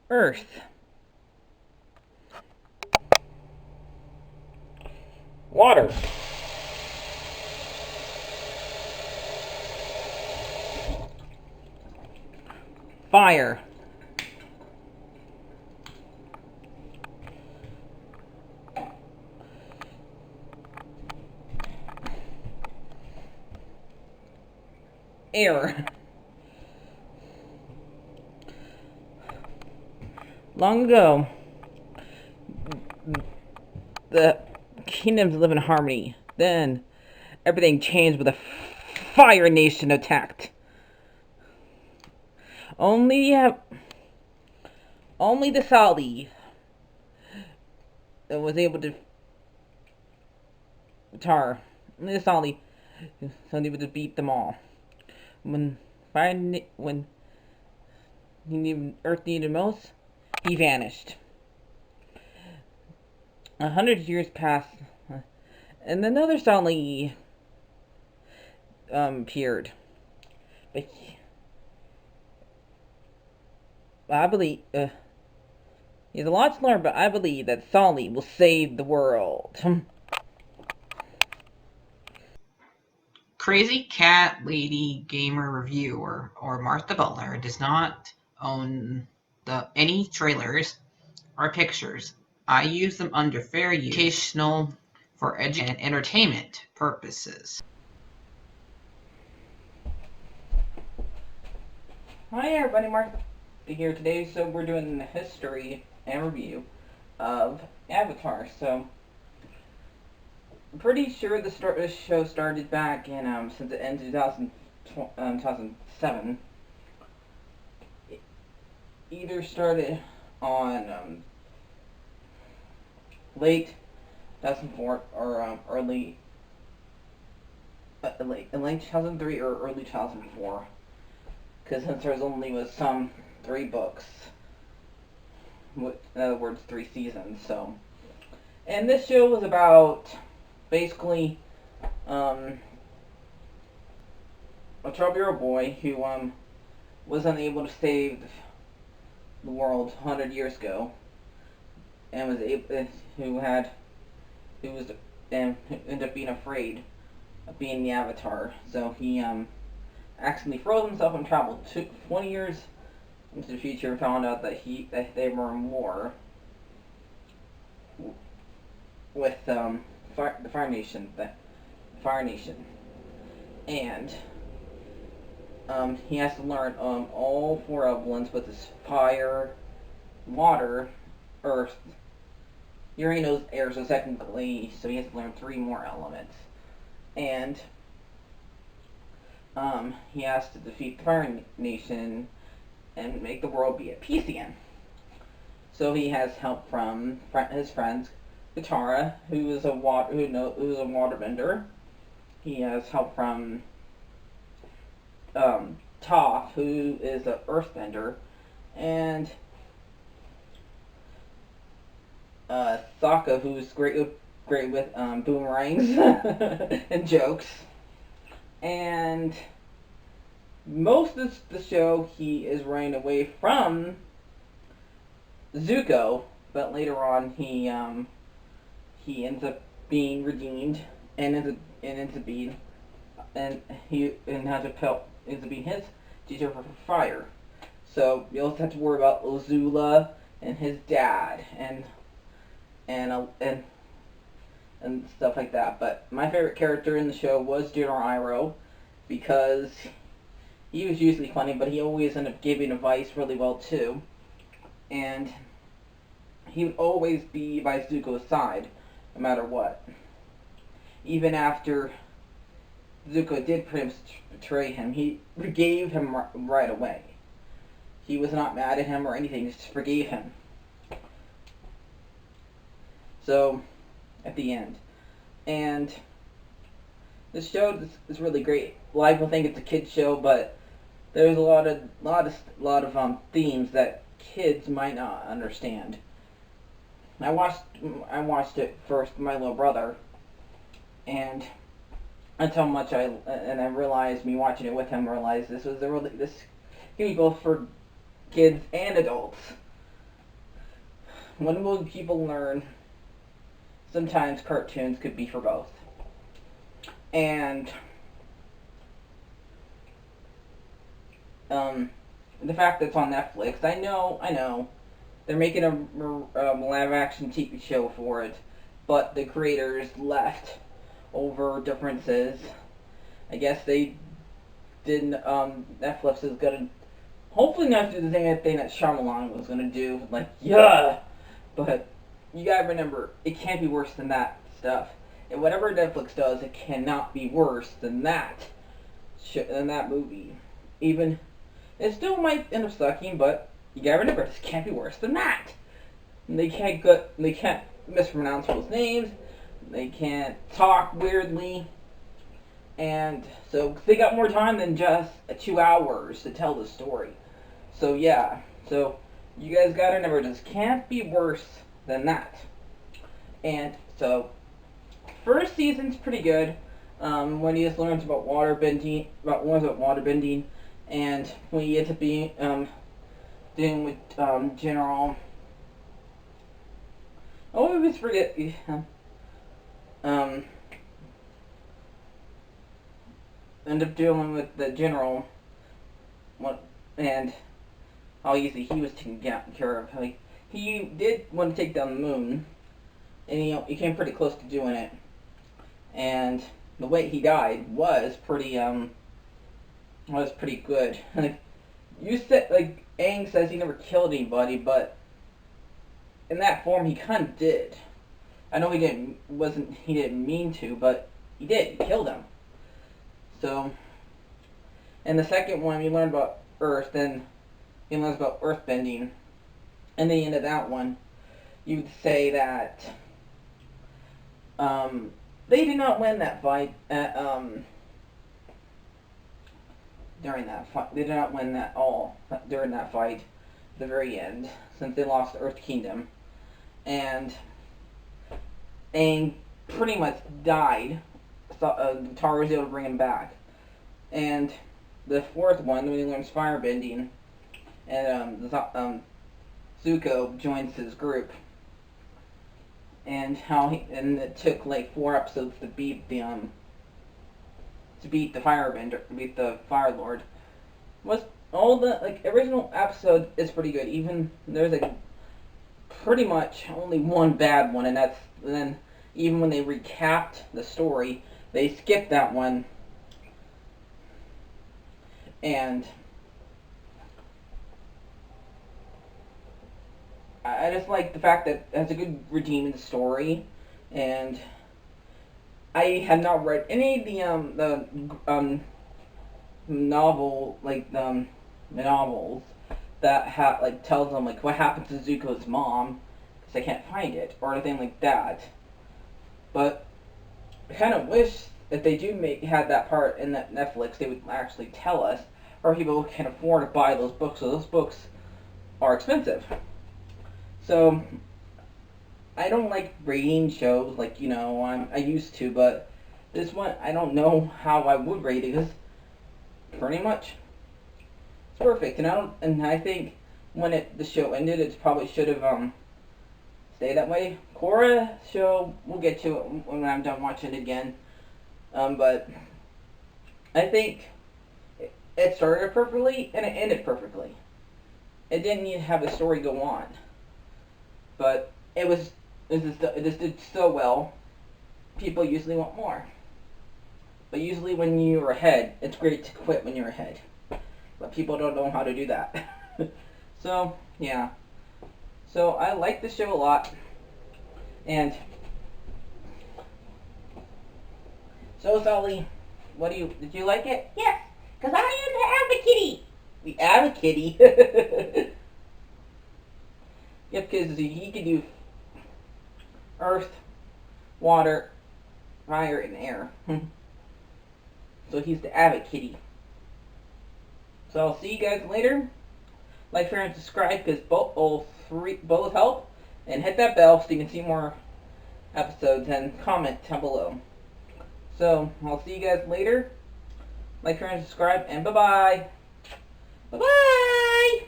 Earth. Water. Fire. Air. Long ago, the kingdoms live in harmony. Then, everything changed with a fire nation attacked. Only only the Saudi that was able to tar. Only the Saudi was able to beat them all. When when Earth needed most, he vanished. 100 years passed, and another Saudi appeared. But I believe he has a lot to learn, but I believe that Solly will save the world. Crazy Cat Lady Gamer Reviewer or Martha Butler does not own any trailers or pictures. I use them under fair use, educational, for and entertainment purposes. Hi everybody, Mark here today. So we're doing the history and review of Avatar. So I'm pretty sure the show started back in since it ended 2007. It either started on late 2004 or late 2003 or early 2004. Because since there's only was some 3 books, in other words, 3 seasons. So, and this show was about basically a 12-year-old boy who was unable to save the world 100 years ago, and was able who was and ended up being afraid of being the Avatar. So he accidentally froze himself and traveled 20 years into the future and found out that they were more with the Fire Nation, and he has to learn all 4 elements, with his fire, water, earth, Uranus, air. So technically, so he has to learn 3 more elements, and he has to defeat the Fire Nation and make the world be at peace again. So he has help from his friends, Katara, who is a waterbender. He has help from Toph, who is an earthbender, and Sokka, who's great with boomerangs and jokes. And most of the show, he is running away from Zuko, but later on he ends up being redeemed and ends up being his teacher for fire. So you also have to worry about Ozula and his dad and and stuff like that. But my favorite character in the show was Junior Iroh, because he was usually funny, but he always ended up giving advice really well too. And he would always be by Zuko's side, no matter what. Even after Zuko did pretty much betray him, he forgave him right away. He was not mad at him or anything, just forgave him. So, at the end. And this show is really great. A lot of people think it's a kids show, but there's a lot of themes that kids might not understand. I watched it first with my little brother, and that's how much I realized, me watching it with him, realized this can be both for kids and adults. when will people learn sometimes cartoons could be for both? And the fact that it's on Netflix, I know, they're making a live action TV show for it, but the creators left over differences. I guess they didn't. Netflix is gonna hopefully not do the same thing that Shyamalan was gonna do. Like, yeah, but you gotta remember, it can't be worse than that stuff. And whatever Netflix does, it cannot be worse than that. Than that movie. Even it still might end up sucking, but you gotta remember, this can't be worse than that. And they can't mispronounce people's names. They can't talk weirdly. And so they got more time than just 2 hours to tell the story. So yeah, so you guys gotta remember, this can't be worse than that. And so first season's pretty good. When he just learns about waterbending, and when he ends up being dealing with General. I always forget. End up dealing with the General. And how easy he was taken care of. Like, he did want to take down the moon, and he came pretty close to doing it. And the way he died was pretty good. Like, you said, like, Aang says he never killed anybody, but in that form he kind of did. I know he didn't mean to, but he did. He killed him. So, in the second one, we learned about Earth, then he learns about earthbending, and then the end of that one, you would say that they did not win that fight during that fight. They did not win that all during that fight at the very end, since they lost the Earth Kingdom. And Aang pretty much died. So, Tara was able to bring him back. And the fourth one, when he learns firebending, and Zuko joins his group. And and it took like 4 episodes to beat the firebender, to beat the Fire Lord. Was all the original episode is pretty good. Even there's pretty much only one bad one, and then even when they recapped the story, they skipped that one. And I just like the fact that it has a good redeeming story, and I have not read any of the novels that tells them what happened to Zuko's mom, because I can't find it or anything like that. But I kind of wish that they do had that part in that Netflix, they would actually tell us, or people can afford to buy those books. So those books are expensive. So I don't like rating shows I used to, but this one I don't know how I would rate it, because pretty much it's perfect. And I think when the show ended, it probably should have stayed that way. Korra show, we'll get to it when I'm done watching it again. But I think it started perfectly and it ended perfectly. It didn't need to have the story go on, but it just did so well. People usually want more, but usually when you're ahead, it's great to quit when you're ahead. But people don't know how to do that. So yeah. So I like the show a lot, and so Sully, did you like it? Yes, because I am the Kitty. The Advocate. Yep, because he can do earth, water, fire, and air. So he's the Advocate. So I'll see you guys later. Like, share, and subscribe, because both help. And hit that bell so you can see more episodes, and comment down below. So I'll see you guys later. Like, share, and subscribe, and bye-bye. Bye-bye!